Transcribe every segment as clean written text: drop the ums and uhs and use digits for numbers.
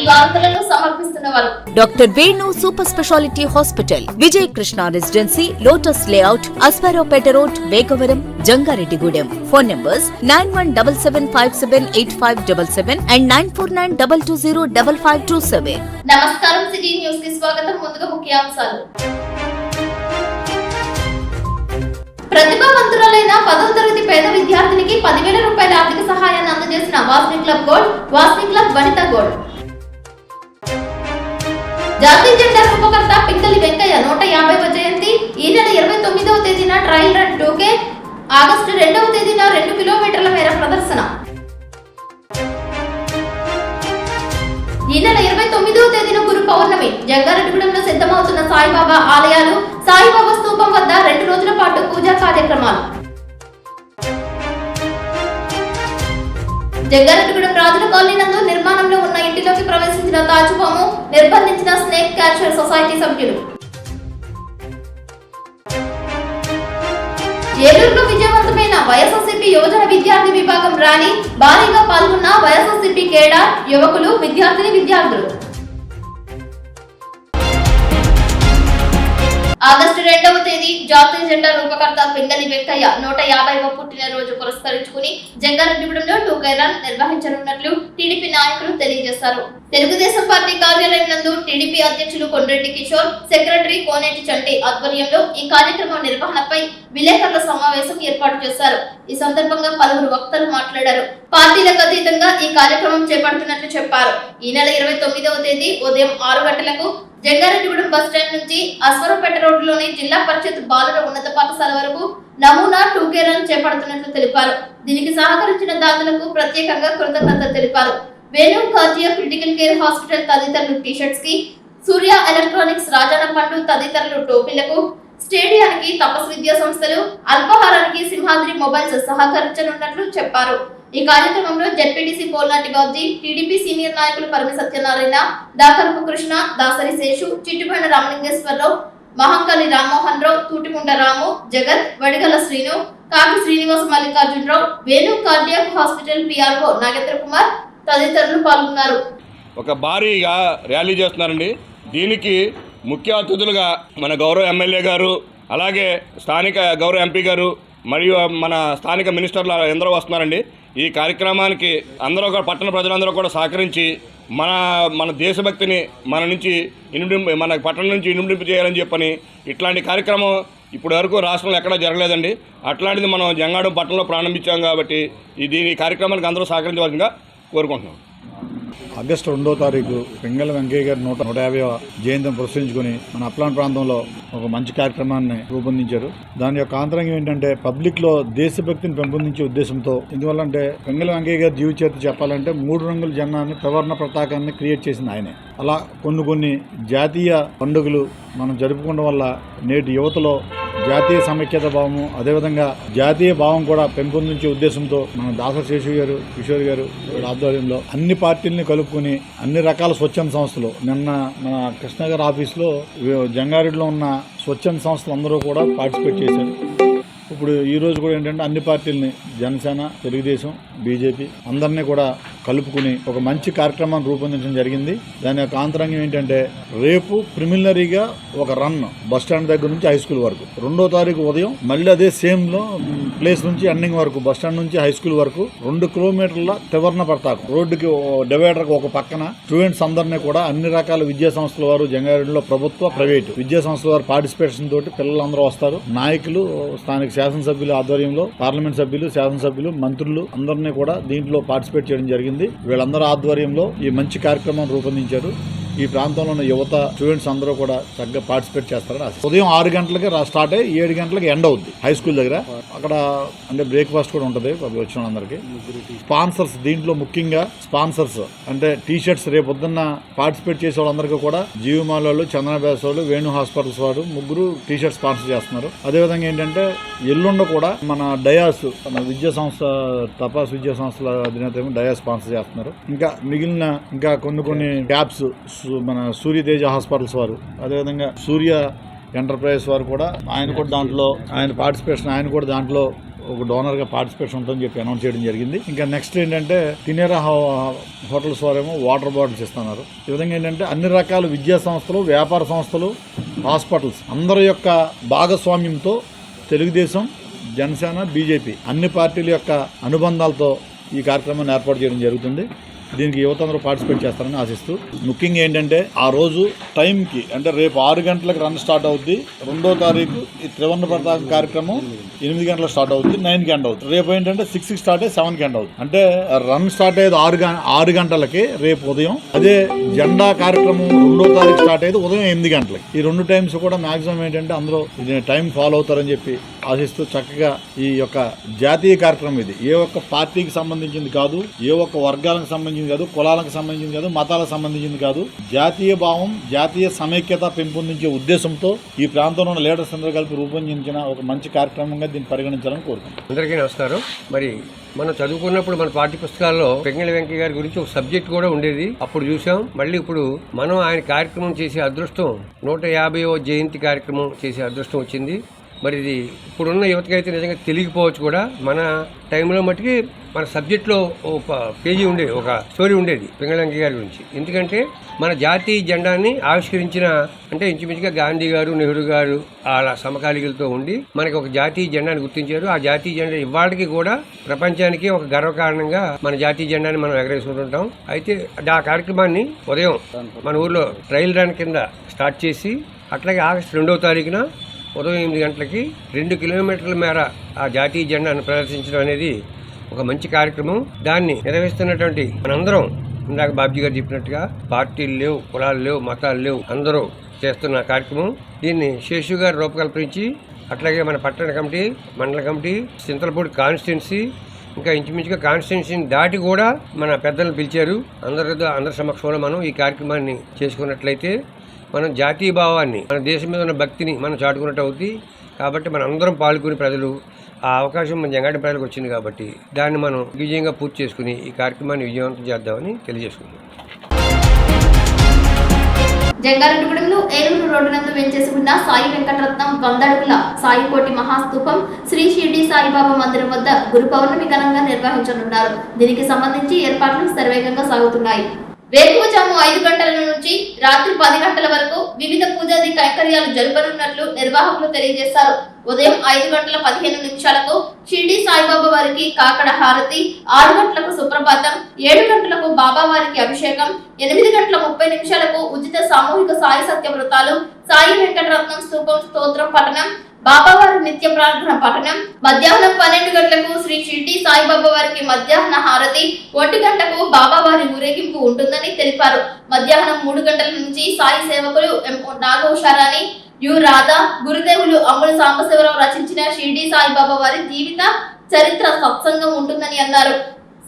వార్తలను సమర్పిస్తున్నవారు doctor Venu super speciality hospital, Vijay Krishna residency, lotus layout, Aswaraopeta road, Vegavaram, Jangareddygudem. Phone numbers 9177578577 and 9492205527. నమస్కారం, city news కి స్వాగతం. ముందుగా ముఖ్యాంశాలు. ప్రతిభావంతురాలైన 10వ తరగతి పేద విద్యార్థినికి 10,000 రూపాయల ఆర్థిక సహాయాన్ని అందజేసిన వాస్ని club gold, వాస్ని club Vanitha gold. జాతీయ జెండా రూపకర్త పింగళి వెంకయ్య 150వ జయంతి. ఈ నెల 29వ తేదీన ట్రయల్ రన్ 2K, ఆగస్టు 2వ తేదీన 2 కిలోమీటర్ల మేర ప్రదర్శన. ఈ నెల 29వ తేదీన గురు పౌర్ణమి. జంగారెడ్డిగూడెంలో సిద్ధమవుతున్న సాయిబాబా ఆలయాలు, సాయిబాబా స్తూపం వద్ద 2 రోజుల పాటు పూజా కార్యక్రమాలు. జంగారెడ్డిగూడెం రాజుల కాలనీ నందు నిర్మాణంలో ఉన్న ఇంటిలోకి ప్రవేశించిన తాచుపాము, నిర్బంధించిన స్నేక్ క్యాచర్ సొసైటీ సభ్యులు. ఏలూరులో విజయవంతమైన వైఎస్ఆర్సీపీ యువజన విద్యార్థి విభాగం ర్యాలీ. భారీగా పాల్గొన్న వైఎస్ఆర్సీపీ కేడర్, యువకులు, విద్యార్థులు. ఆగస్టు 2వ తేదీ జాతీయ జెండా రూపకర్త పింగళి వెంకయ్య 150వ పుట్టినరోజు పురస్కరించుకుని జంగారెడ్డిగూడెంలో 2K రన్ నిర్వహించనున్నట్లు టీడీపీ నాయకులు తెలియజేశారు. తెలుగుదేశం పార్టీ కార్యాలయం నందు టీడీపీ అధ్యక్షులు కొండ్రెడ్డి కిషోర్, సెక్రటరీ కోనేటి చంటి ఆధ్వర్యంలో ఈ కార్యక్రమం నిర్వహణపై విలేకరుల సమావేశం ఏర్పాటు చేశారు. ఈ సందర్భంగా పలువురు వక్తలు మాట్లాడారు. పార్టీలకు అతీతంగా ఈ కార్యక్రమం చేపడుతున్నట్లు చెప్పారు. ఈ నెల 29వ తేదీ ఉదయం 6 గంటలకు జంగారెడ్డిగూడెం బస్టాండ్ నుంచి అస్పారోపేట రోడ్డులోని జిల్లా పరిషత్ బాలుర ఉన్నత పాఠశాల వరకు నమూనా 2K రన్ చేపడుతున్నట్లు తెలిపారు. దీనికి సహకరించిన దాతలకు ప్రత్యేకంగా కృతజ్ఞతలు తెలిపారు. Venu Cardia Critical Care Hospital తదితరులు టీషర్ట్స్ కి, సూర్య ఎలక్ట్రానిక్స్, రాజాన పండు తదితరులు టోపీలకు, స్టేడియానికి తపస్ విద్యా సంస్థలు, అల్పాహారానికి సింహాద్రి మొబైల్స్ సహకరించనున్నట్లు చెప్పారు. ఈ కార్యక్రమంలో ZPTC Polnati Babji, TDP senior నాయకులు పరమి సత్యనారాయణ, దాకరపు కృష్ణ, దాసరి శేషు, చిట్టిపైన రామలింగేశ్వరరావు, మహంకాళి రామ్మోహన్ రావు, తూటిముంట రాము, జగత్, వడిగల శ్రీను, కాకి Srinivas, Mallikarjunarao, Venu cardiac hospital PRO Nagendra Kumar తదితరులు పాల్గొన్నారు. ఒక భారీగా ర్యాలీ చేస్తున్నారండి. దీనికి ముఖ్య అతిథులుగా మన గౌరవ ఎమ్మెల్యే గారు, అలాగే స్థానిక గౌరవ ఎంపీ గారు మరియు మన స్థానిక మినిస్టర్లు ఎందరో వస్తున్నారండి. ఈ కార్యక్రమానికి అందరూ కూడా, పట్టణ ప్రజలందరూ కూడా సహకరించి మన దేశభక్తిని మన పట్టణం నుంచి ఇనుమడింపు చేయాలని చెప్పని ఇట్లాంటి కార్యక్రమం ఇప్పటి వరకు రాష్ట్రంలో ఎక్కడా జరగలేదండి. అట్లాంటిది మనం జంగాడం పట్టణంలో ప్రారంభించాం కాబట్టి దీని కార్యక్రమానికి అందరూ సహకరించవలసిందిగా కోరుకుంటున్నాం. ఆగస్టు 2వ తారీఖు పింగళి వెంకయ్య గారి 150వ జయంతిని పురస్కరించుకొని మన అప్లాంట్ ప్రాంతంలో ఒక మంచి కార్యక్రమాన్ని రూపొందించారు. దాని యొక్క ఆంతరంగం ఏంటంటే పబ్లిక్లో దేశభక్తిని పెంపొందించే ఉద్దేశంతో. ఎందువల్లంటే పింగళి వెంకయ్య గారి జీవిత చరిత్ర చెప్పాలంటే 3 రంగుల జెండాన్ని, త్రివర్ణ పతాకాన్ని క్రియేట్ చేసింది ఆయనే. అలా కొన్ని జాతీయ పండుగలు మనం జరుపుకోవడం వల్ల నేటి యువతలో జాతీయ సమైక్యత భావము, అదేవిధంగా జాతీయ భావం కూడా పెంపొందించే ఉద్దేశంతో మన దాసరి శేషు గారు, కిషోర్ గారు ఆధ్వర్యంలో అన్ని పార్టీలని కలుపుకొని అన్ని రకాల స్వచ్ఛంద సంస్థలు, నిన్న మన కృష్ణ గారి ఆఫీస్లో జంగారెడ్డిలో ఉన్న స్వచ్ఛంద సంస్థలు అందరూ కూడా పార్టిసిపేట్ చేశారు. ఇప్పుడు ఈ రోజు కూడా ఏంటంటే అన్ని పార్టీలని, జనసేన, తెలుగుదేశం, బీజేపీ అందరినీ కూడా కలుపుకుని ఒక మంచి కార్యక్రమాన్ని రూపొందించడం జరిగింది. దాని యొక్క ఆంతరంగం ఏంటంటే రేపు ప్రిలిమినరీగా ఒక రన్ బస్టాండ్ దగ్గర నుంచి హై స్కూల్ వరకు, 2వ తారీఖు ఉదయం మళ్ళీ అదే సేమ్లో ప్లేస్ నుంచి ఎండింగ్ వరకు, బస్టాండ్ నుంచి హై స్కూల్ వరకు 2 కిలోమీటర్ల త్రివర్ణ పతాకం రోడ్డుకి డివైడర్కి ఒక పక్కన స్టూడెంట్స్ అందరినీ కూడా అన్ని రకాల విద్యా సంస్థల వారు, జంగారెడ్డిలో ప్రభుత్వ, ప్రైవేటు విద్యా సంస్థల వారు పార్టిసిపేషన్ తోటి పిల్లలందరూ వస్తారు. నాయకులు, స్థానిక శాసనసభ్యుల ఆధ్వర్యంలో పార్లమెంట్ సభ్యులు, శాసనసభ్యులు, మంత్రులు అందరినీ కూడా దీంట్లో పార్టిసిపేట్ చేయడం జరిగింది. వీళ్ళందరూ ఆధ్వర్యంలో ఈ మంచి కార్యక్రమం రూపొందించారు. ఈ ప్రాంతంలో ఉన్న యువత, స్టూడెంట్స్ అందరూ కూడా చక్కగా పార్టిసిపేట్ చేస్తారని ఆశ. ఉదయం 6 గంటలకి స్టార్ట్ అయ్యి 7 గంటలకి ఎండ్ అవుద్ది హై స్కూల్ దగ్గర. అక్కడ అంటే బ్రేక్ఫాస్ట్ కూడా ఉంటుంది వచ్చిన వాళ్ళందరికీ. స్పాన్సర్స్, దీంట్లో ముఖ్యంగా స్పాన్సర్స్ అంటే టీషర్ట్స్ రేపు పొద్దున్న పార్టిసిపేట్ చేసే వాళ్ళందరికీ కూడా జీవమాల వాళ్ళు, చందన బ్యాస్ వాళ్ళు, వేణు హాస్పిటల్స్ వారు 3 టీషర్ట్ స్పాన్సర్ చేస్తున్నారు. అదేవిధంగా ఏంటంటే ఎల్లుండ కూడా మన డయాస్, మన విద్యా సంస్థ, తపాస్ విద్యా సంస్థల అధినేత డయాస్ స్పాన్సర్ చేస్తున్నారు. ఇంకా మిగిలిన కొన్ని క్యాప్స్ మన సూర్యతేజ హాస్పిటల్స్ వారు, అదేవిధంగా సూర్య ఎంటర్ప్రైజెస్ వారు కూడా ఆయన కూడా దాంట్లో ఆయన పార్టిసిపేషన్, ఆయన కూడా దాంట్లో ఒక డోనర్గా పార్టిసిపేషన్ ఉంటుందని చెప్పి అనౌన్స్ చేయడం జరిగింది. ఇంకా నెక్స్ట్ ఏంటంటే తినేరా హోటల్స్ వారేమో వాటర్ బాటిల్స్ ఇస్తున్నారు. ఈ విధంగా ఏంటంటే అన్ని రకాల విద్యా సంస్థలు, వ్యాపార సంస్థలు, హాస్పిటల్స్ అందరి యొక్క భాగస్వామ్యంతో తెలుగుదేశం, జనసేన, బీజేపీ అన్ని పార్టీల యొక్క అనుబంధాలతో ఈ కార్యక్రమాన్ని ఏర్పాటు చేయడం జరుగుతుంది. దీనికి యువతందరూ పార్టిసిపేట్ చేస్తారని ఆశిస్తూ, ముఖ్యంగా ఏంటంటే ఆ రోజు టైంకి అంటే రేపు 6 గంటలకు రన్ స్టార్ట్ అవుద్ది. 2వ తారీఖు ఈ త్రివర్ణ పతాకం కార్యక్రమం 8 గంటలకు స్టార్ట్ అవుతుంది, 9కి ఎండ్ అవుతుంది. రేపు ఏంటంటే 6కి స్టార్ట్ అయ్యి 7కి ఎండ్ అవుతుంది. అంటే రన్ స్టార్ట్ అయ్యేది 6 గంటలకి రేపు ఉదయం. అదే జెండా కార్యక్రమం 2వ తారీఖు స్టార్ట్ అయ్యేది ఉదయం 8 గంటలకి. ఈ 2 టైమ్స్ కూడా మాక్సిమం ఏంటంటే అందరూ టైం ఫాలో అవుతారని చెప్పి ఆశిస్తూ చక్కగా ఈ యొక్క జాతీయ కార్యక్రమం ఇది ఏ ఒక్క పార్టీకి సంబంధించింది కాదు, ఏ ఒక్క వర్గాలకు సంబంధించింది కాదు, కులాలకు సంబంధించింది కాదు, మతాలకు సంబంధించింది కాదు. జాతీయ భావం, జాతీయ సమైక్యత పెంపొందించే ఉద్దేశంతో ఈ ప్రాంతంలో ఉన్న లీడర్స్ అందరూ కలిపి రూపొందించిన ఒక మంచి కార్యక్రమంగా దీన్ని పరిగణించాలని కోరుకుంటున్నాను. అందరికీ నమస్కారం. మరి మనం చదువుకున్నప్పుడు మన పాఠ్య పుస్తకాల్లో పింగళి వెంకయ్య గారి గురించి ఒక సబ్జెక్ట్ కూడా ఉండేది. అప్పుడు చూసాం. మళ్ళీ ఇప్పుడు మనం ఆయన కార్యక్రమం చేసే అదృష్టం 150వ జయంతి కార్యక్రమం చేసే అదృష్టం వచ్చింది. మరి ఇది ఇప్పుడున్న యువతకైతే నిజంగా తెలియకపోవచ్చు కూడా. మన టైంలో మట్టుకి మన సబ్జెక్ట్లో ఒక పేజీ ఉండేది, ఒక స్టోరీ ఉండేది పింగళి వెంకయ్య గారి గురించి. ఎందుకంటే మన జాతీయ జెండాని ఆవిష్కరించిన అంటే ఇంచుమించుగా గాంధీ గారు, నెహ్రూ గారు అలా సమకాలీకులతో ఉండి మనకి ఒక జాతీయ జెండాని గుర్తించారు. ఆ జాతీయ జెండా ఇవాళకి కూడా ప్రపంచానికి ఒక గర్వకారణంగా మన జాతీయ జెండాని మనం ఎగరేసుకుంటుంటాం. అయితే ఆ కార్యక్రమాన్ని ఉదయం మన ఊర్లో ట్రయల్ రన్ కింద స్టార్ట్ చేసి అట్లాగే ఆగస్టు 2వ తారీఖున ఉదయం 8 గంటలకి 2 కిలోమీటర్ల మేర ఆ జాతీయ జెండాను ప్రదర్శించడం అనేది ఒక మంచి కార్యక్రమం. దాన్ని నిర్వహిస్తున్నటువంటి మనందరం ఇందాక బాబ్జీ గారు చెప్పినట్టుగా పార్టీలు లేవు, కులాలు లేవు, మతాలు లేవు, అందరూ చేస్తున్న కార్యక్రమం. దీన్ని శేషు గారు రూపకల్పించి అట్లాగే మన పట్టణ కమిటీ, మండల కమిటీ, చింతలపూడి కాన్స్టిట్యున్సీ, ఇంకా ఇంచుమించుగా కాన్స్టిట్యున్సీని దాటి కూడా మన పెద్దలను పిలిచారు. అందరి సమక్షంలో మనం ఈ కార్యక్రమాన్ని చేసుకున్నట్లయితే మనం జాతీయ భావాన్ని, మన దేశం మీద ఉన్న భక్తిని మనం చాటుకున్నట్టు అవుతుంది. కాబట్టి మనం అందరం పాల్గొని ప్రజలు ఆ అవకాశం మన జంగారెడ్డి ప్రజలకు వచ్చింది కాబట్టి దాన్ని మనం విజయంగా పూర్తి చేసుకుని ఈ కార్యక్రమాన్ని విజయవంతం చేద్దామని తెలియజేసుకుంటున్నాం. జంగారెడ్డిగూడెంలో ఏలూరు రోడ్డు నందు వెంచేసి ఉన్న సాయి వెంకటరత్నం 100 అడుగుల సాయి కోటి మహాస్తూపం శ్రీ షిర్డీ సాయిబాబా మందిరం వద్ద గురు పౌర్ణమి ఘనంగా నిర్వహించనున్నారు. దీనికి సంబంధించి ఏర్పాట్లు శరవేగంగా సాగుతున్నాయి. వేకువజాము 5 గంటల నుంచి రాత్రి 10 గంటల వరకు వివిధ పూజాది కైంకర్యాలు జరపనున్నట్లు నిర్వాహకులు తెలియజేశారు. ఉదయం 5 గంటల 15 నిమిషాలకు షిర్డీ సాయిబాబా వారికి కాకడ హారతి, 6 గంటలకు సుప్రభాతం, 7 గంటలకు బాబా వారికి అభిషేకం, 8 గంటల 30 నిమిషాలకు ఉచిత సామూహిక సాయి సత్య వ్రతాలు, సాయి వెంకటరత్నం స్తూపం స్తోత్రం పఠనం, బాబావారి నిత్య ప్రార్థన పఠనం, మధ్యాహ్నం 12 గంటలకు శ్రీ షిర్డీ సాయిబాబా వారికి మధ్యాహ్న హారతి, 1 గంటకు బాబావారి ఊరేగింపు ఉంటుందని తెలిపారు. మధ్యాహ్నం 3 గంటల నుంచి సాయి సేవకులు నాగోషారాణి, యు రాధా, గురుదేవులు అమ్ముల సాంబశివరావు రచించిన షిర్డీ సాయిబాబా వారి జీవిత చరిత్ర సత్సంగం ఉంటుందని అన్నారు.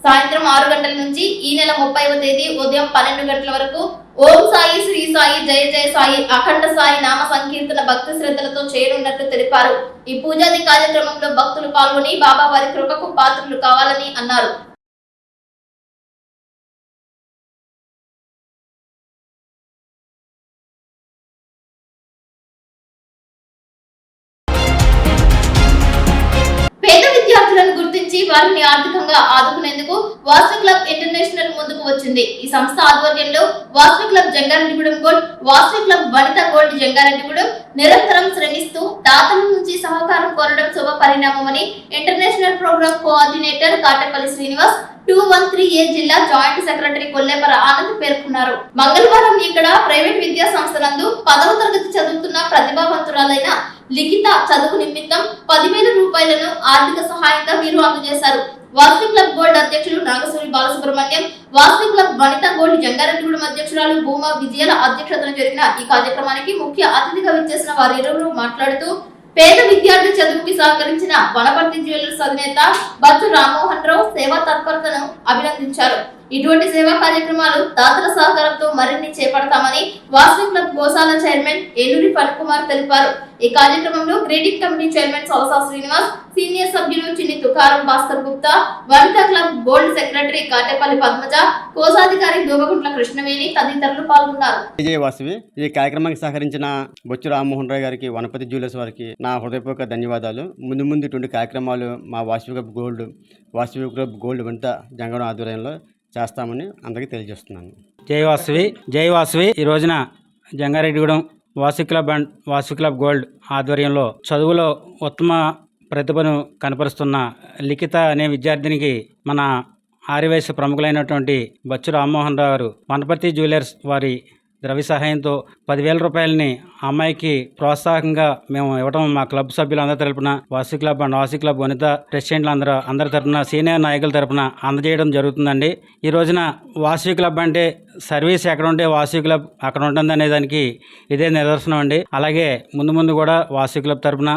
సాయంత్రం 6 గంటల నుంచి ఈ నెల 30వ తేదీ ఉదయం 12 గంటల వరకు ఓం సాయి, శ్రీ సాయి, జయ జయ సాయి, అఖండ సాయి నామ సంకీర్తన భక్తి శ్రద్ధలతో చేయనున్నట్లు తెలిపారు. ఈ పూజాది కార్యక్రమంలో భక్తులు పాల్గొని బాబా వారి కృపకు పాత్రలు కావాలని అన్నారు. పేద విద్యార్థులను గుర్తించి వారిని ఆర్థికంగా ఆదుకునేందుకు వాసవి క్లబ్ ఇంటర్నేషనల్ ముందుకు వచ్చింది. ఈ సంస్థ ఆధ్వర్యంలో Vasavi club Jangareddygudem gold, Vasavi club Vanitha gold Jangareddygudem నిరంతరం శ్రమిస్తూ దాతల నుంచి సహకారం కోరడం శుభ పరిణామమని international program coordinator Katapalli Srinivas, 213A జిల్లా జాయింట్ సెక్రటరీ కొల్లేపర ఆనంద్ పేర్కొన్నారు. మంగళవారం ఇక్కడ ప్రైవేట్ విద్యా సంస్థ నందు 10వ తరగతి చదువుతున్న ప్రతిభావంతురాలైన లిఖిత చదువు నిమిత్తం 10,000 రూపాయలను ఆర్థిక సహాయంగా వీరు అందజేశారు. వాసవి క్లబ్ గోల్డ్ అధ్యక్షులు నాగసూరి బాలసుబ్రహ్మణ్యం, వాసవి క్లబ్ వనిత గోల్డ్ జంగారెడ్డిగూడెం అధ్యక్షురాలు భూమా విజయాల అధ్యక్షతన జరిగిన ఈ కార్యక్రమానికి ముఖ్య అతిథిగా విచ్చేసిన వారిరువురు మాట్లాడుతూ పేద విద్యార్థి చదువుకి సహకరించిన వనపర్తి జ్యువెలర్స్ అధినేత బచ్చు రామ్మోహన్ రావు సేవా తత్పరతను అభినందించారు. ఇటువంటి సేవా కార్యక్రమాలు దాతల సహకారంతో మరిన్ని చేపడతామని వాసవి క్లబ్ గోశాల చైర్మన్ ఏలూరి ఫణికుమార్ తెలిపారు. ఈ కార్యక్రమంలో grading committee chairman Savasa Srinivas, senior సభ్యులు Chinni Tukaram Bhaskar Gupta, Vanitha club gold secretary Katepalli Padmaja, కోశాధికారి దూబగుంట్ల కృష్ణవేణి తదితరులు పాల్గొన్నారు. విజయ వాసవి ఈ కార్యక్రమానికి సహకరించిన బొచ్చు రామ్మోహన్ రావు గారికి, వనపతి జ్యువెలర్స్ వారికి నా హృదయపూర్వక ధన్యవాదాలు. ముందు ఇటువంటి కార్యక్రమాలు మా వాసవి క్లబ్ గోల్డ్ వనిత జంగడం ఆధ్వర్యంలో చేస్తామని అందరికీ తెలియజేస్తున్నాను. జై వాసవి ఈ రోజున జంగారెడ్డిగూడెం వాసవి క్లబ్ గోల్డ్ ఆధ్వర్యంలో చదువులో ఉత్తమ ప్రతిభను కనపరుస్తున్న లిఖిత అనే విద్యార్థినికి మన ఆర్యవైశ్య ప్రముఖులైనటువంటి బొచ్చు రామ్మోహన్ రావు గారు వనపతి జ్యువెలర్స్ వారి ద్రవ్య సహాయంతో 10,000 రూపాయలని అమ్మాయికి ప్రోత్సాహంగా మేము ఇవ్వడం మా క్లబ్ సభ్యులందరి తరపున Vasavi club and Vasavi club Vanitha ప్రెసిడెంట్లు అందరి తరపున సీనియర్ నాయకుల తరపున అందజేయడం జరుగుతుందండి. ఈ రోజున వాసవి క్లబ్ అంటే సర్వీస్ ఎక్కడ ఉంటే వాసవి క్లబ్ అక్కడ ఉంటుంది అనే దానికి ఇదే నిదర్శనం అండి. అలాగే ముందు కూడా వాసవి క్లబ్ తరపున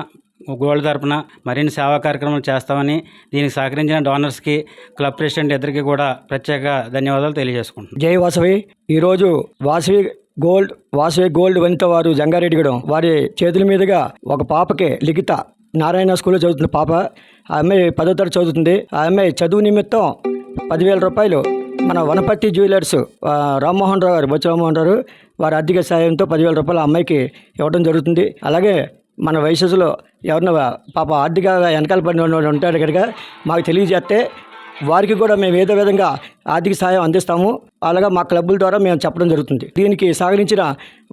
గోల్డ్ తరపున మరిన్ని సేవా కార్యక్రమాలు చేస్తామని దీనికి సహకరించిన డోనర్స్కి క్లబ్ ప్రెసిడెంట్ ఇద్దరికి కూడా ప్రత్యేక ధన్యవాదాలు తెలియజేసుకుంటున్నాం. జై వాసవి. ఈరోజు వాసవి గోల్డ్ వనిత వారు జంగారెడ్డిగూడెం వారి చేతుల మీదుగా ఒక పాపకి లిఖిత నారాయణ స్కూల్లో చదువుతున్న పాప, ఆ అమ్మాయి 10వ తరగతి చదువుతుంది. ఆ అమ్మాయి చదువు నిమిత్తం 10,000 రూపాయలు మన వనపర్తి జ్యువెలర్స్ రామ్మోహన్ రావు గారు, బొచ్చు రామ్మోహన్ రావు వారి ఆర్థిక సాయంతో 10,000 రూపాయలు ఆ అమ్మాయికి ఇవ్వడం జరుగుతుంది. అలాగే మన వయసులో ఎవరిన పాప ఆర్థికంగా వెనకాల పడిన ఉంటారు కనుక మాకు తెలియజేస్తే వారికి కూడా మేము ఏదో విధంగా ఆర్థిక సహాయం అందిస్తాము. అలాగా మా క్లబ్బుల ద్వారా మేము చెప్పడం జరుగుతుంది. దీనికి సహకరించిన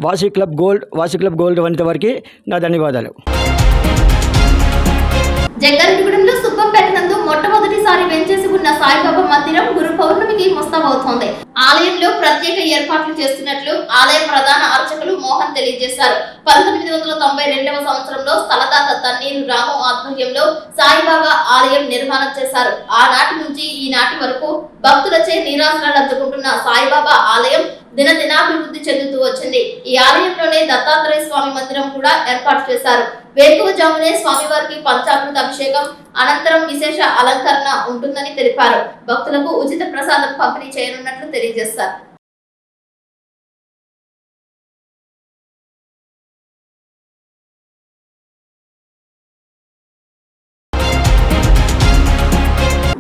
వాసవి క్లబ్ గోల్డ్ వనిత వారికి నా ధన్యవాదాలు. జంగారెడ్డిగూడెంలో సుబ్బంపేట నందు మొట్టమొదటిసారి వెంచేసి ఉన్న సాయిబాబా మందిరం గురు పౌర్ణమికి ముస్తాబవుతోంది. ఆలయంలో ప్రత్యేక ఏర్పాట్లు చేస్తున్నట్లు ఆలయ ప్రధాన అర్చకులు మోహన్ తెలియజేశారు. 1992వ సంవత్సరంలో స్థలదాత తన్నీరు రాము ఆధ్వర్యంలో సాయిబాబా ఆలయం నిర్మాణం చేశారు. ఆనాటి నుంచి ఈనాటి వరకు భక్తులచే నీరాజనాలు అందుకుంటున్న సాయిబాబా ఆలయం దినదినాభివృద్ధి చెందుతూ వచ్చింది. ఈ ఆలయంలోనే దత్తాత్రేయ స్వామి మందిరం కూడా ఏర్పాటు చేశారు. వేకువజామునే స్వామివారికి పంచామృత అభిషేకం అనంతరం విశేష అలంకరణ ఉంటుందని తెలిపారు. భక్తులకు ఉచిత ప్రసాదం పంపిణీ చేయనున్నట్లు తెలియజేశారు.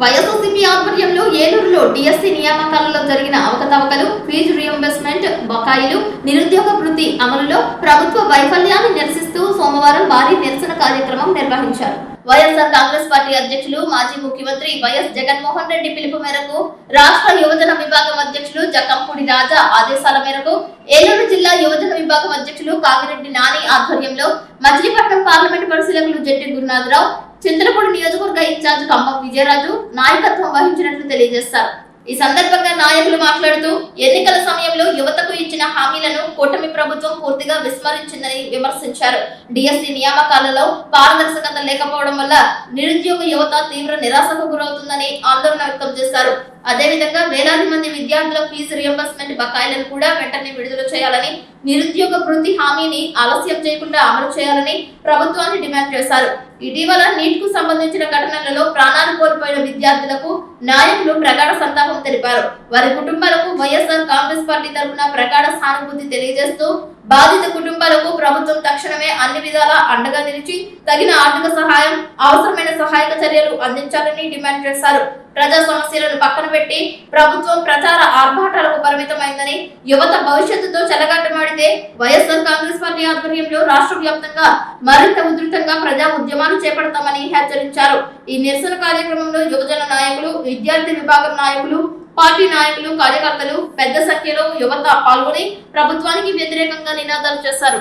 వైఎస్ఆర్సీపీ ఆధ్వర్యంలో ఏలూరులో డిఎస్సీ నియామకాలలో జరిగిన అవకతవకలు, ఫీజు రియంబర్స్మెంట్ బకాయిలు, నిరుద్యోగ వృత్తి అమలులో ప్రభుత్వ వైఫల్యాన్ని నిరసిస్తూ సోమవారం భారీ నిరసన కార్యక్రమం నిర్వహించారు. వైఎస్ఆర్ కాంగ్రెస్ పార్టీ అధ్యక్షులు మాజీ ముఖ్యమంత్రి వైఎస్ జగన్మోహన్ రెడ్డి పిలుపు మేరకు రాష్ట్ర యువజన విభాగం అధ్యక్షులు జక్కంపూడి రాజా ఆదేశాల మేరకు ఏలూరు జిల్లా యువజన విభాగం అధ్యక్షులు కాగిరెడ్డి నాని ఆధ్వర్యంలో మచిలీపట్నం పార్లమెంటు పరిశీలకులు జట్టి గురునాథరావు, చింతలపూడి నియోజకవర్గ ఇన్ఛార్జ్ కంబం విజయరాజు నాయకత్వం వహించినట్లు తెలియజేశారు. ఈ సందర్భంగా నాయకులు మాట్లాడుతూ ఎన్నికల సమయంలో యువతకు ఇచ్చిన హామీలను కూటమి ప్రభుత్వం పూర్తిగా విస్మరించిందని విమర్శించారు. డిఎస్సీ నియామకాలలో పారదర్శకత లేకపోవడం వల్ల నిరుద్యోగ యువత తీవ్ర నిరాశకు గురవుతుందని ఆందోళన వ్యక్తం చేశారు. అదేవిధంగా వేలాది మంది విద్యార్థుల ఫీజు రియంబర్స్మెంట్ బకాయిలను కూడా వెంటనే విడుదల చేయాలని, నిరుద్యోగ వృత్తి హామీని ఆలస్యం చేయకుండా అమలు చేయాలని ప్రభుత్వాన్ని డిమాండ్ చేశారు. ఇటీవల నీట్ కు సంబంధించిన ఘటనలలో ప్రాణాలు కోల్పోయిన విద్యార్థులకు నాయకులు ప్రగాఢ సంతాపం తెలిపారు. వారి కుటుంబాలకు వైఎస్ఆర్ కాంగ్రెస్ పార్టీ తరఫున ప్రగాఢ సానుభూతి తెలియజేస్తూ బాధిత కుటుంబాలకు ప్రభుత్వం తక్షణమే అన్ని విధాలా అండగా నిలిచి తగిన ఆర్థిక సహాయం, అవసరమైన సహాయక చర్యలు అందించాలని డిమాండ్ చేశారు. ప్రజా సమస్యలను పక్కన పెట్టి ప్రభుత్వం ప్రచార ఆర్భాటాలకు పరిమితమైందని, యువత భవిష్యత్తుతో చెలగాటమాడితే వైఎస్ఆర్ కాంగ్రెస్ పార్టీ ఆధ్వర్యంలో రాష్ట్ర వ్యాప్తంగా మరింత ఉధృతంగా ప్రజా ఉద్యమాలు చేపడతామని హెచ్చరించారు. ఈ నిరసన కార్యక్రమంలో యువజన నాయకులు, విద్యార్థి విభాగం నాయకులు, పార్టీ నాయకులు, కార్యకర్తలు పెద్ద సంఖ్యలో యువత పాల్గొని ప్రభుత్వానికి వ్యతిరేకంగా నినాదాలు చేశారు.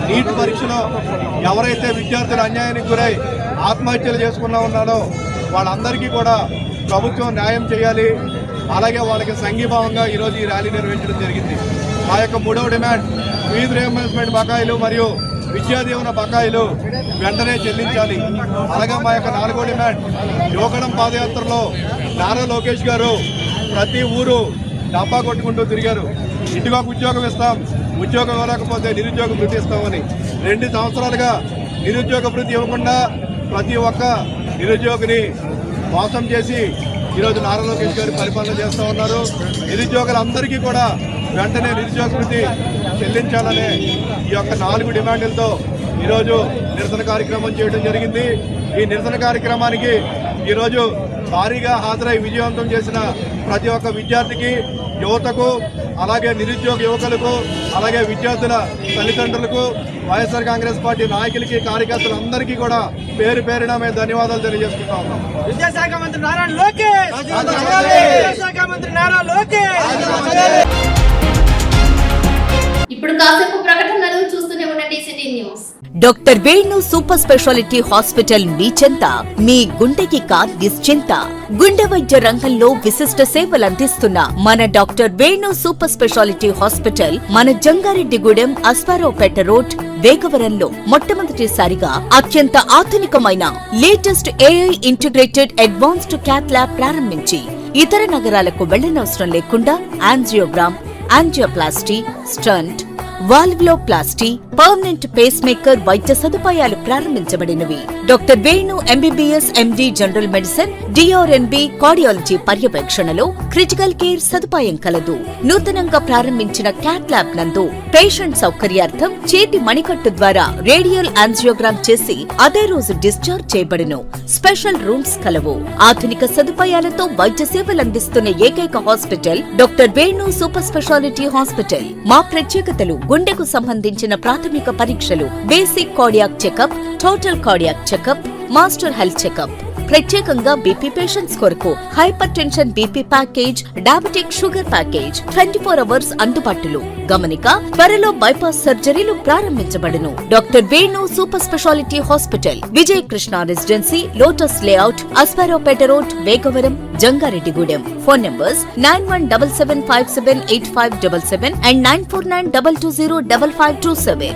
నీట్ పరీక్షలో ఎవరైతే విద్యార్థులు అన్యాయానికి గురై ఆత్మహత్యలు చేసుకున్నా ఉన్నారో వాళ్ళందరికీ కూడా ప్రభుత్వం న్యాయం చేయాలి. అలాగే వాళ్ళకి సంఘీభావంగా ఈరోజు ఈ ర్యాలీ నిర్వహించడం జరిగింది. మా యొక్క 3వ డిమాండ్ ఫీజు రియంబర్స్మెంట్ బకాయిలు మరియు విద్యా దీవెన బకాయిలు వెంటనే చెల్లించాలి. అలాగే మా యొక్క 4వ డిమాండ్ యువగడం పాదయాత్రలో నారా లోకేష్ గారు ప్రతి ఊరు డబ్బా కొట్టుకుంటూ తిరిగారు. ఇంటికి ఒక ఉద్యోగం ఇస్తాం, ఉద్యోగం ఇవ్వలేకపోతే నిరుద్యోగ వృత్తి ఇస్తామని. 2 సంవత్సరాలుగా నిరుద్యోగ వృత్తి ఇవ్వకుండా ప్రతి ఒక్క నిరుద్యోగిని మోసం చేసి ఈరోజు నారా లోకేష్ గారు పరిపాలన చేస్తూ ఉన్నారు. నిరుద్యోగులందరికీ కూడా వెంటనే నిరుద్యోగ వృత్తి చెల్లించాలనే ఈ యొక్క 4 డిమాండ్లతో ఈరోజు నిరసన కార్యక్రమం చేయడం జరిగింది. ఈ నిరసన కార్యక్రమానికి ఈరోజు భారీగా హాజరై విజయవంతం చేసిన ప్రతి ఒక్క విద్యార్థికి, యువతకు, అలాగే నిరుద్యోగ యువకులకు, అలాగే విద్యార్థుల తల్లిదండ్రులకు, వైఎస్ఆర్ కాంగ్రెస్ పార్టీ నాయకులకి, కార్యకర్తలందరికీ కూడా పేరు పేరున మేము ధన్యవాదాలు తెలియజేసుకుంటా ఉన్నాం. విద్యాశాఖ మంత్రి నారా లోకేష్, విద్యాశాఖ మంత్రి నారా లోకేష్. ఇప్పుడు కాసేపు ప్రకటనలు చూస్తూనే ఉండండి city news. Doctor Venu super speciality hospital మీ చెంత, మీ గుండెకి నిశ్చింత. గుండె వైద్య రంగంలో విశిష్ట సేవలు అందిస్తున్న మన doctor Venu super speciality hospital మన జంగారెడ్డిగూడెం అస్పారావుపేట రోడ్ వేగవరంలో మొట్టమొదటిసారిగా అత్యంత ఆధునికమైన latest AI integrated advanced cath lab ప్రారంభించి ఇతర నగరాలకు వెళ్లనవసరం లేకుండా angiogram, angioplasty, stent, valvuloplasty, permanent pacemaker వైద్య సదుపాయాలు ప్రారంభించబడినవి. Doctor Venu MBBS MD general medicine, DRNB cardiology పర్యవేక్షణలో క్రిటికల్ కేర్ సదుపాయం కలదు. నూతనంగా ప్రారంభించిన క్యాత్ ల్యాబ్ నందు పేషెంట్ సౌకర్యార్థం చేతి మణికట్టు ద్వారా రేడియల్ యాంజియోగ్రామ్ చేసి అదే రోజు డిశ్చార్జ్ చేయబడును. స్పెషల్ రూమ్స్ కలవు. ఆధునిక సదుపాయాలతో వైద్య సేవలు అందిస్తున్న ఏకైక hospital doctor Venu super speciality hospital. మా ప్రత్యేకతలు: గుండెకు సంబంధించిన ప్రాథమిక పరీక్షలు, basic cardiac checkup, total cardiac checkup, master health checkup. ప్రత్యేకంగా బీపీ పేషెంట్స్ కొరకు hypertension BP package, diabetic sugar package 24 hours అందుబాటులో. గమనిక: త్వరలో బైపాస్ సర్జరీలు ప్రారంభించబడును. Doctor Venu super speciality hospital, Vijaya Krishna residency, lotus layout, Asparaopeta road, Vegavaram, Jangareddygudem. Phone numbers 9177578577 and 9492205527.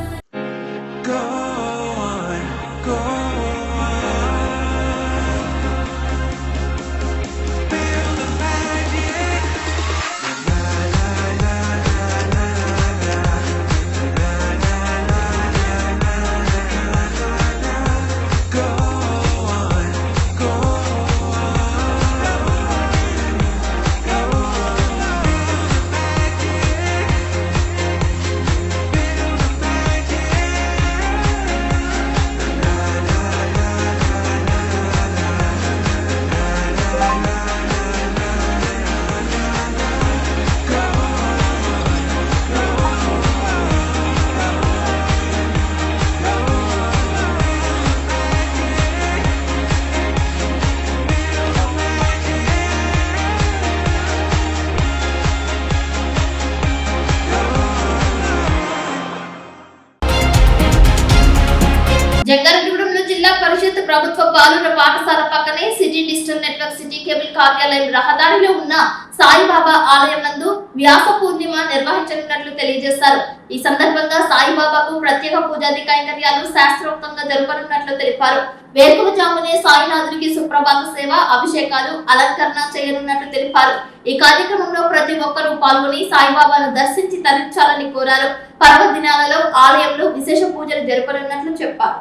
జంగారెడ్డిగూడెంలో జిల్లా పరిషత్ ప్రభుత్వ బాలుర పాఠశాల పక్కనే city digital network city cable కార్యాలయం రహదారిలో ఉన్న సాయిబాబా ఆలయం నందు వ్యాస పూర్ణిమ నిర్వహించనున్నట్లు తెలియజేశారు. ఈ సందర్భంగా సాయిబాబాకు ప్రత్యేక పూజాది కైంకర్యాలు శాస్త్రోక్తంగా జరపనున్నట్లు తెలిపారు. వేకువజామునే సాయినాథుడికి సుప్రభాత సేవ, అభిషేకాలు, అలంకరణ చేయనున్నట్లు తెలిపారు. ఈ కార్యక్రమంలో ప్రతి ఒక్కరూ పాల్గొని సాయిబాబాను దర్శించి తరించాలని కోరారు. పర్వదినాలలో ఆలయంలో విశేష పూజలు జరపనున్నట్లు చెప్పారు.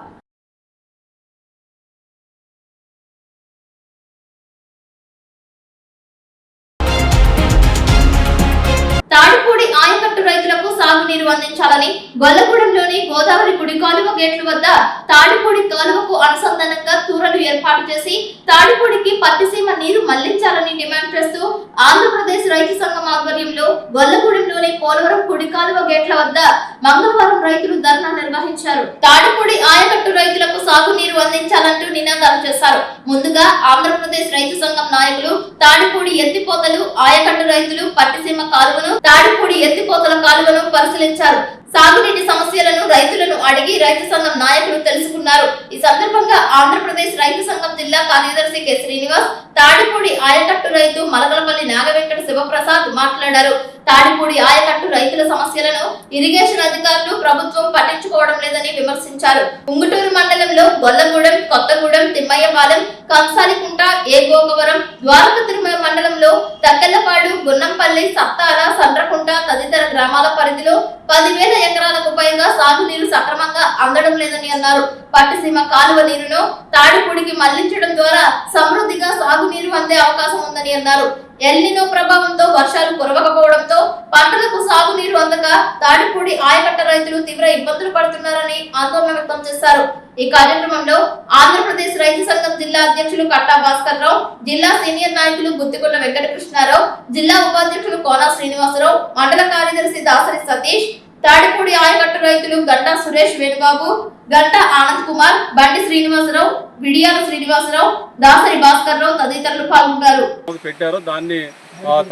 తాడిపూడి ఆయకట్టు రైతులకు సాగునీరు అందించాలని గొల్లగూడెంలోని గోదావరి కుడి కాలువ గేట్ల వద్ద తాడిపూడి కాలువకు అనుసంధానంగా తూరలు ఏర్పాటు చేసి తాడిపూడికి పట్టిసీమ నీరు మళ్లించాలని డిమాండ్ చేస్తూ ఆంధ్రప్రదేశ్ రైతు సంఘం ఆధ్వర్యంలో గొల్లగూడెంలోని పోలవరం కుడి కాలువ గేట్ల వద్ద మంగళవారం రైతులు ధర్నా నిర్వహించారు. తాడిపూడి ఆయకట్టు రైతులకు సాగునీరు అందించాలంటూ నినాదాలు చేశారు. ముందుగా ఆంధ్రప్రదేశ్ రైతు సంఘం నాయకులు తాడిపూడి ఎత్తిపోతలు ఆయకట్టు రైతులు పట్టిసీమ కాలువను తాడిపూడి ఎత్తిపోతల కాలువను పరిశీలించారు. సాగునీటి సమస్యలను రైతులను అడిగి రైతు సంఘం నాయకులు తెలుసుకున్నారు. ఈ సందర్భంగా ఆంధ్రప్రదేశ్ రైతు సంఘం జిల్లా కార్యదర్శి కె శ్రీనివాస్, తాడిపూడి ఆయకట్టు రైతు మలగలపల్లి నాగవెంకట శివప్రసాద్ మాట్లాడారు. తాడిపూడి ఆయకట్టు రైతుల సమస్యలను ఇరిగేషన్ అధికారులు ప్రభుత్వం పట్టించుకోవడం లేదని విమర్శించారు. ఉంగుటూరు మండలంలో గొల్లగూడెం, కొత్తగూడెం, తిమ్మయ్యపాలెం, కంసాలికుంట, ఏ గోకవరం, ద్వారక తిరుమల మండలం మండలంలో తక్కెళ్లపాడు, గున్నంపల్లి, సత్తార, సండ్రకుంట తదితర గ్రామాల పరిధిలో 10,000 ఎకరాలకు పైగా సాగునీరు సక్రమంగా అందడం లేదని అన్నారు. పట్టిసీమ కాలువ నీరును తాడిపూడికి మళ్లించడం ద్వారా సమృద్ధిగా సాగునీరు అందే అవకాశం ఉందని అన్నారు. ఎల్నినో ప్రభావంతో వర్షాలు కురవకపోవడంతో పంటలకు సాగునీరు అందక తాడిపూడి ఆయకట్ట రైతులు తీవ్ర ఇబ్బందులు పడుతున్నారని ఆందోళన వ్యక్తం చేశారు. ఈ కార్యక్రమంలో ఆంధ్రప్రదేశ్ రైతు సంఘం జిల్లా అధ్యక్షులు కట్టా భాస్కర్ రావు, జిల్లా సీనియర్ నాయకులు గుత్తికొండ వెంకటకృష్ణారావు, జిల్లా ఉపాధ్యక్షులు కోనా శ్రీనివాసరావు, మండల కార్యదర్శి దాసరి సతీష్, తాడిపూడి ఆయకట్టు రైతులు గంటా సురేష్ వేణుబాబు, గంటా ఆనంద్ కుమార్, బండి శ్రీనివాసరావు, విడియాల శ్రీనివాసరావు, దాసరి భాస్కర్ రావు తదితరులు పాల్గొన్నారు. పెట్టారు దాన్ని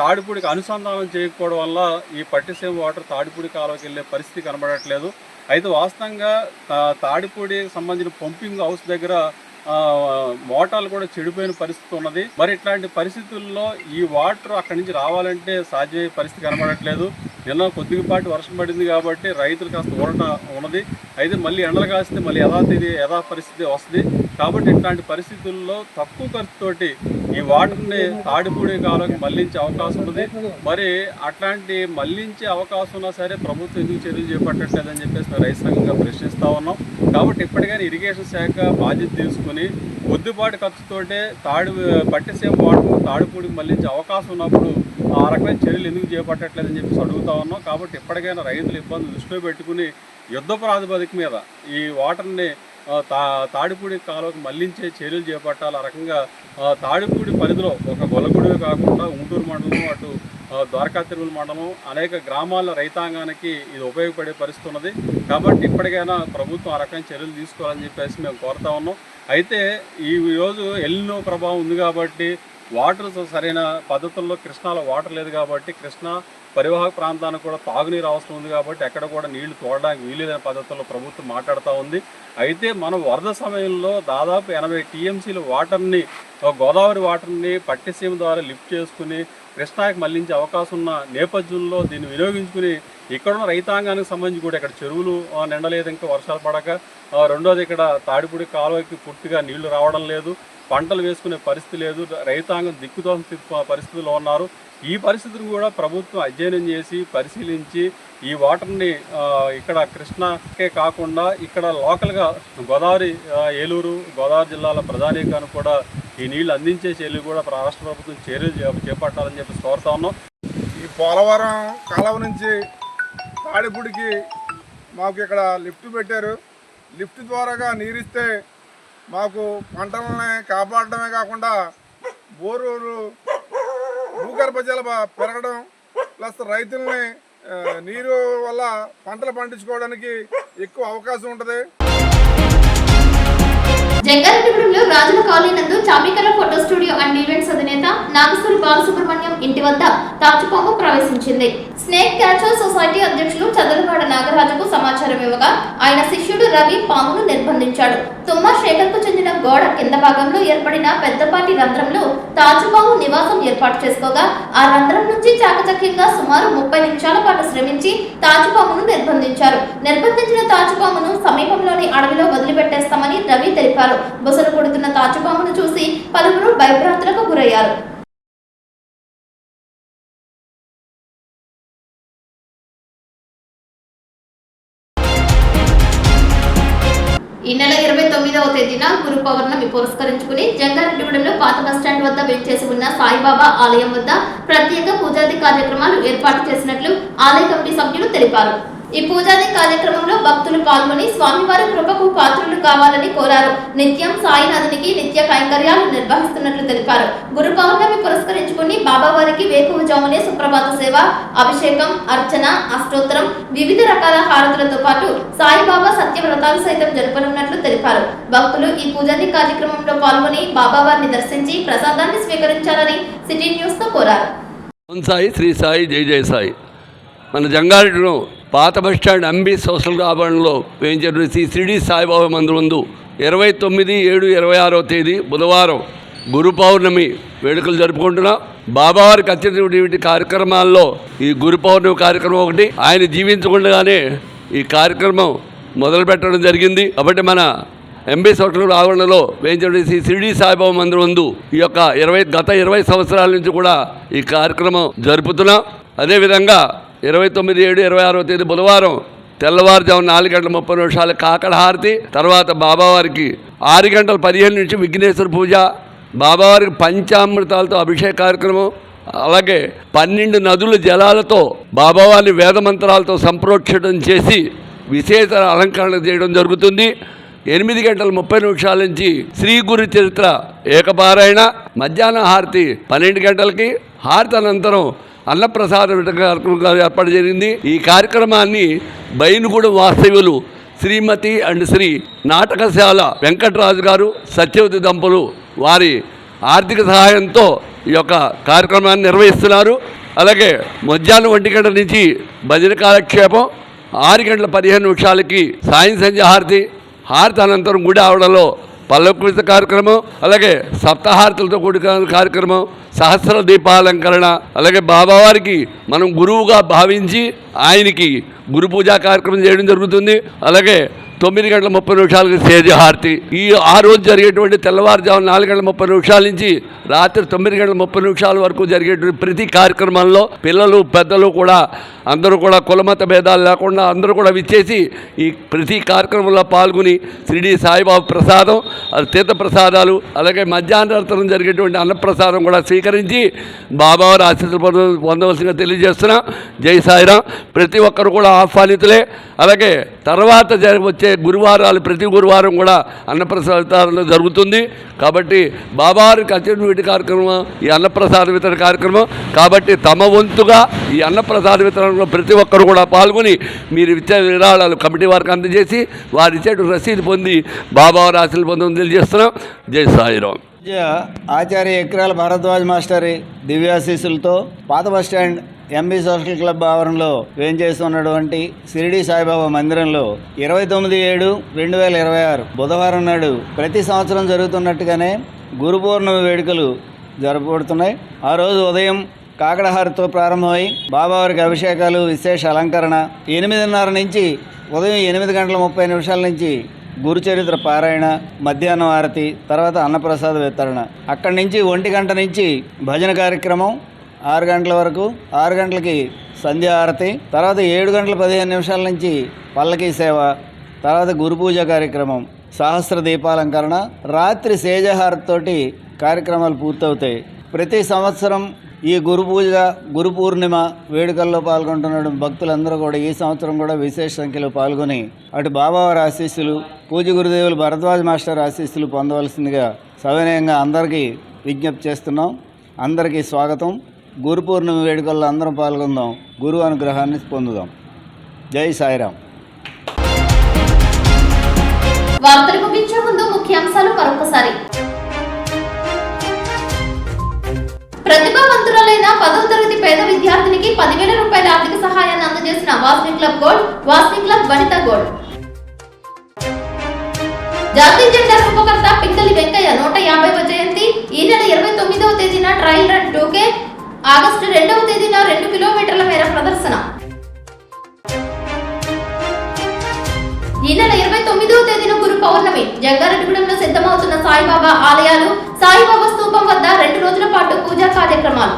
తాడిపూడికి అనుసంధానం చేయకపోవడం వల్ల ఈ పట్టిసీమ వాటర్ తాడిపూడి కాలువకి వెళ్ళే పరిస్థితి కనబడట్లేదు. అయితే వాస్తవంగా తాడిపూడికి సంబంధించిన పంపింగ్ హౌస్ దగ్గర మోటార్లు కూడా చెడిపోయిన పరిస్థితి ఉన్నది. మరి ఇట్లాంటి పరిస్థితుల్లో ఈ వాటర్ అక్కడి నుంచి రావాలంటే సాధ్యమయ్యే పరిస్థితి కనబడట్లేదు. నిన్న కొద్దిపాటి వర్షం పడింది కాబట్టి రైతులు కాస్త ఊరట ఉన్నది. అయితే మళ్ళీ ఎండలు కాస్తే మళ్ళీ యథా పరిస్థితి వస్తుంది. కాబట్టి ఇట్లాంటి పరిస్థితుల్లో తక్కువ ఖర్చుతోటి ఈ వాటర్ని తాడిపూడి కాలువకి మళ్లించే అవకాశం ఉన్నది. మరి అట్లాంటి మళ్లించే అవకాశం ఉన్నా సరే ప్రభుత్వం ఎందుకు చర్యలు చేపట్టట్లేదని చెప్పేసి మేము రైతు సంఘంగా ప్రశ్నిస్తూ ఉన్నాం. కాబట్టి ఇప్పటికైనా ఇరిగేషన్ శాఖ బాధ్యత తీసుకుని కొద్దిపాటి ఖర్చుతోటే పట్టిసీమ వాటర్ తాడిపూడికి మళ్లించే అవకాశం ఉన్నప్పుడు ఆ రకమైన చర్యలు ఎందుకు చేపట్టట్లేదని చెప్పేసి అడుగుతా ఉన్నాం. కాబట్టి ఇప్పటికైనా రైతుల ఇబ్బందులు దృష్టిలో పెట్టుకుని యుద్ధ ప్రాతిపదిక మీద ఈ వాటర్ని తాడిపూడి కాలువకి మళ్లించే చర్యలు చేపట్టాలి. ఆ రకంగా తాడిపూడి పరిధిలో ఒక గొల్లగూడె కాకుండా గుంటూరు మండలం, అటు ద్వారకా తిరుమల మండలం అనేక గ్రామాల రైతాంగానికి ఇది ఉపయోగపడే పరిస్థితి ఉన్నది. కాబట్టి ఇప్పటికైనా ప్రభుత్వం ఆ రకమైన చర్యలు తీసుకోవాలని చెప్పేసి మేము కోరుతా ఉన్నాం. అయితే ఈ రోజు ఎల్నినో ప్రభావం ఉంది కాబట్టి వాటర్ సరైన పద్ధతుల్లో కృష్ణాలో వాటర్ లేదు కాబట్టి కృష్ణా పరివాహక ప్రాంతానికి కూడా తాగునీరు అవసరం ఉంది కాబట్టి ఎక్కడ కూడా నీళ్లు తోడడానికి వీలులేని పద్ధతుల్లో ప్రభుత్వం మాట్లాడుతూ ఉంది. అయితే మనం వరద సమయంలో దాదాపు 80 TMCల వాటర్ని గోదావరి వాటర్ని పట్టిసీమ ద్వారా లిఫ్ట్ చేసుకుని కృష్ణాకి మళ్లించే అవకాశం ఉన్న నేపథ్యంలో దీన్ని వినియోగించుకుని ఇక్కడున్న రైతాంగానికి సంబంధించి కూడా ఇక్కడ చెరువులు నిండలేదు, ఇంకా వర్షాలు పడక, రెండోది ఇక్కడ తాడిపూడి కాలువకి పూర్తిగా నీళ్లు రావడం లేదు, పంటలు వేసుకునే పరిస్థితి లేదు, రైతాంగం దిక్కుదోసం పరిస్థితుల్లో ఉన్నారు. ఈ పరిస్థితిని కూడా ప్రభుత్వం అధ్యయనం చేసి పరిశీలించి ఈ వాటర్ని ఇక్కడ కృష్ణాకే కాకుండా ఇక్కడ లోకల్గా గోదావరి, ఏలూరు, గోదావరి జిల్లాల ప్రజానీకానికి కూడా ఈ నీళ్లు అందించే చర్యలు కూడా రాష్ట్ర ప్రభుత్వం చర్యలు చేపట్టాలని చెప్పి కోరుతా ఉన్నాం. ఈ పోలవరం కాలువ నుంచి తాడిపూడికి మాకు ఇక్కడ లిఫ్ట్ పెట్టారు. లిఫ్ట్ ద్వారాగా నీరిస్తే మాకు పంటలని కాపాడటమే కాకుండా బోరులు భూగర్భ జల పెరగడం ప్లస్ రైతుల్ని నీరు వల్ల పంటలు పండించుకోవడానికి ఎక్కువ అవకాశం ఉంటుంది. జంగారెడ్డిగూడెంలో రాజుల కాలనీ నందు చామికల ఫోటో స్టూడియో అండ్ ఈవెంట్స్ అధినేత నాగేశ్వరి బాలసుబ్రహ్మణ్యం ఇంటి వద్ద తాచుపాము ప్రవేశించింది. స్నేక్ క్యాచర్ సొసైటీ అధ్యక్షులు చదలవాడ నాగరాజుకు సమాచారం ఇవ్వగా ఆయన శిష్యుడు రవి పామును నిర్బంధించాడు. తుమ్మ శేఖర్కు చెందిన గోడ కింద భాగంలో ఏర్పడిన పెద్దపాటి రంధ్రంలో తాచుపాము నివాసం ఏర్పాటు చేసుకోగా ఆ రంధ్రం నుంచి చాకచక్యంగా సుమారు 30 నిమిషాల పాటు శ్రమించి తాచుపామును నిర్బంధించారు. నిర్బంధించిన తాచుపామును సమీపంలోని అడవిలో వదిలిపెట్టేస్తామని రవి తెలిపారు. బొసలు కొడుతున్న తాచుపామును చూసి పలువురు భయభ్రాంతులకు గురయ్యారు. ఈ నెల 29వ తేదీన గురు పౌర్ణమి పురస్కరించుకుని జంగారెడ్డిగూడెంలో పాత బస్టాండ్ వద్ద వేంచేసి ఉన్న సాయిబాబా ఆలయం వద్ద ప్రత్యేక పూజాది కార్యక్రమాలు ఏర్పాటు చేసినట్లు ఆలయ కమిటీ సభ్యులు తెలిపారు. ఈ పూజాది కార్యక్రమంలో భక్తులు పాల్గొని స్వామివారి కృపకు పాత్రులు కావాలని కోరారు. నిత్యం సాయినాథునికి నిత్య కైంకర్యాలు నిర్వహిస్తున్నట్లు తెలిపారు. గురు పౌర్ణమి పురస్కరించుకుని బాబావారికి వేకువజామునే సుప్రభాత సేవ, అభిషేకం, అర్చన, అష్టోత్తరం, వివిధ రకాల హారతులతో పాటు సాయిబాబా సత్యవ్రతాలు సైతం జరపనున్నట్లు తెలిపారు. భక్తులు ఈ పూజాది కార్యక్రమంలో పాల్గొని బాబావారిని దర్శించి ప్రసాదాన్ని స్వీకరించాలని సిటీ న్యూస్ తో కోరారు. సాయి శ్రీ సాయి జై జయ సాయి. మన జంగారెడ్డిలో పాత బస్టాండ్ అంబి సోషల్ ఆవరణలో వేయించిన శ్రీ షిరిడి సాయిబాబా మందిరం ముందు 29/7/26వ తేదీ బుధవారం గురు పౌర్ణమి వేడుకలు జరుపుకుంటున్నాం. బాబావారికి అత్యంత కార్యక్రమాల్లో ఈ గురు పౌర్ణమి కార్యక్రమం ఒకటి. ఆయన జీవించకుండానే ఈ కార్యక్రమం మొదలు పెట్టడం జరిగింది. కాబట్టి మన ఎంబీ సోషల్ ఆవరణలో వేయించిన శ్రీ షిరిడి సాయిబాబా మందిరం ముందు ఈ యొక్క గత 20 సంవత్సరాల నుంచి కూడా ఈ కార్యక్రమం జరుపుతున్నాం. అదేవిధంగా 29/7/26వ తేదీ బుధవారం తెల్లవారుజాము 4:30 కాకడ హారతి, తర్వాత బాబావారికి 6:15 నుంచి విఘ్నేశ్వర పూజ, బాబావారికి పంచామృతాలతో అభిషేక కార్యక్రమం, అలాగే 12 నదుల జలాలతో బాబావారిని వేద మంత్రాలతో సంప్రోక్షణం చేసి విశేష అలంకరణ చేయడం జరుగుతుంది. 8:30 నుంచి శ్రీ గురు చరిత్ర ఏకపారాయణ, మధ్యాహ్న హారతి 12 గంటలకి, హారతి అనంతరం అన్నప్రసాద కార్యక్రమం ఏర్పాటు జరిగింది. ఈ కార్యక్రమాన్ని బైనుగూడెం వాస్తవ్యులు శ్రీమతి అండ్ శ్రీ నాటకశాల వెంకటరాజు గారు, సత్యవతి దంపతులు వారి ఆర్థిక సహాయంతో ఈ యొక్క కార్యక్రమాన్ని నిర్వహిస్తున్నారు. అలాగే మధ్యాహ్నం 1 గంటల నుంచి భజన కాలక్షేపం, 6:15 సాయం సంధ్య హారతి, హారతి అనంతరం గుడి ఆవరణలో పల్లకృత కార్యక్రమం, అలాగే సప్తహారతులతో కూడిన కార్యక్రమం, సహస్ర దీపాలంకరణ, అలాగే బాబావారికి మనం గురువుగా భావించి ఆయనకి గురు పూజా కార్యక్రమం చేయడం జరుగుతుంది. అలాగే 9:30 స్టేజ్ హారతి. ఆ రోజు జరిగేటువంటి తెల్లవారుజాము 4:30 నుంచి రాత్రి 9:30 వరకు జరిగేటువంటి ప్రతి కార్యక్రమంలో పిల్లలు పెద్దలు కూడా అందరూ కూడా కులమత భేదాలు లేకుండా అందరూ కూడా విచ్చేసి ఈ ప్రతి కార్యక్రమంలో పాల్గొని షిరిడి సాయిబాబా ప్రసాదం, తీర్థ ప్రసాదాలు, అలాగే మధ్యాహ్నానంతరం జరిగేటువంటి అన్నప్రసాదం కూడా స్వీకరించి బాబావారి ఆశీస్సులు పొందవలసిందిగా తెలియజేస్తున్నాం. జై సాయిరాం. ప్రతి ఒక్కరు కూడా ఆహ్వానితులే. అలాగే తర్వాత వచ్చే గురువారాలు ప్రతి గురువారం కూడా అన్నప్రసాదాలు జరుగుతుంది. కాబట్టి బాబావారికి అత్యున్నత కార్యక్రమం ఈ అన్నప్రసాద వితరణ కార్యక్రమం. కాబట్టి తమ వంతుగా ఈ అన్నప్రసాద వితరణలో ప్రతి ఒక్కరు కూడా పాల్గొని మీరు ఇచ్చే విరాళాలు కమిటీ వారికి అందజేసి వారి ఇచ్చే రసీదు పొంది బాబావారి ఆశీస్సులు పొందడం తెలియజేస్తున్నాం. జై సాయిరాం. ఆచార్య ఎక్రాల భారద్వాజ్ మాస్టరి దివ్యాశీస్సులతో పాత బస్టాండ్ ఎంబీ సోషల్ క్లబ్ ఆవరణలో వేంచేస్తున్నటువంటి షిరిడి సాయిబాబా మందిరంలో 29/7/2026 బుధవారం నాడు ప్రతి సంవత్సరం జరుగుతున్నట్టుగానే గురు పౌర్ణమి వేడుకలు జరపబడుతున్నాయి. ఆ రోజు ఉదయం కాకడహారతితో ప్రారంభమై బాబావారికి అభిషేకాలు, విశేష అలంకరణ, 8:30 నుంచి ఉదయం 8:30 నుంచి గురుచరిత్ర పారాయణ, మధ్యాహ్నం హారతి, తర్వాత అన్నప్రసాద వితరణ. అక్కడి నుంచి 1 గంట నుంచి భజన కార్యక్రమం, 6 గంటల వరకు, 6 గంటలకి సంధ్యాహారతి, తర్వాత 7:15 నుంచి పల్లకీ సేవ, తర్వాత గురు పూజ కార్యక్రమం, సహస్ర దీపాలంకరణ, రాత్రి సేజహారతితోటి కార్యక్రమాలు పూర్తవుతాయి. ప్రతి సంవత్సరం ఈ గురు పూజ, గురు పూర్ణిమ వేడుకల్లో పాల్గొంటున్న భక్తులందరూ కూడా ఈ సంవత్సరం కూడా విశేష సంఖ్యలో పాల్గొని అటు బాబావారి ఆశీస్సులు, పూజ గురుదేవులు భరద్వాజ్ మాస్టర్ ఆశీస్సులు పొందవలసిందిగా సవినయంగా అందరికీ విజ్ఞప్తి చేస్తున్నాం. అందరికీ స్వాగతం. గురు పూర్ణిమ వేడుకల్లో అందరం పాల్గొందాం, గురువు అనుగ్రహాన్ని పొందుదాం. జై సాయిరాం. వార్తలు ముగించే ముందు ముఖ్యాంశాలు మరొకసారి. ప్రతిభావంతురాలైన 10వ తరగతి పేద విద్యార్థినికి 10,000 రూపాయల ఆర్థిక సహాయాన్ని అందజేసిన Vasavi club gold, Vasavi club Vanitha gold. జాతీయ జెండా రూపకర్త పింగళి వెంకయ్య 150వ జయంతి. ఈ నెల 29వ తేదీన ట్రయల్ రన్ 2K, ఆగస్టు 2వ తేదీన 2 కిలోమీటర్ల మేర ప్రదర్శన. ఈ నెల 29వ తేదీన గురు పౌర్ణమి. జంగారెడ్డిగూడెంలో సిద్ధమవుతున్న సాయిబాబా ఆలయాలు, సాయిబాబా స్తూపం వద్ద 2 రోజుల పాటు పూజా కార్యక్రమాలు.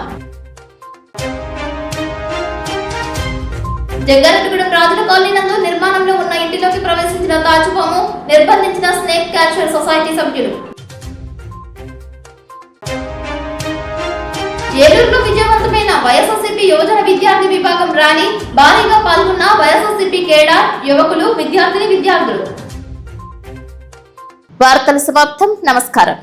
జంగారెడ్డిగూడెం రాజుల కాలనీ నందు నిర్మాణంలో ఉన్న ఇంటిలోకి ప్రవేశించిన తాచుపాము, నిర్బంధించిన స్నేక్ క్యాచర్ సొసైటీ సభ్యులు. ఏలూరులో విజయవంతమైన వైఎస్ఆర్సీపీ యువజన విద్యార్థి విభాగం ర్యాలీ. భారీగా పాల్గొన్న వైఎస్ఆర్సీపీ కేడర్, యువకులు, విద్యార్థులు. వార్తల సమాప్తం. నమస్కారం.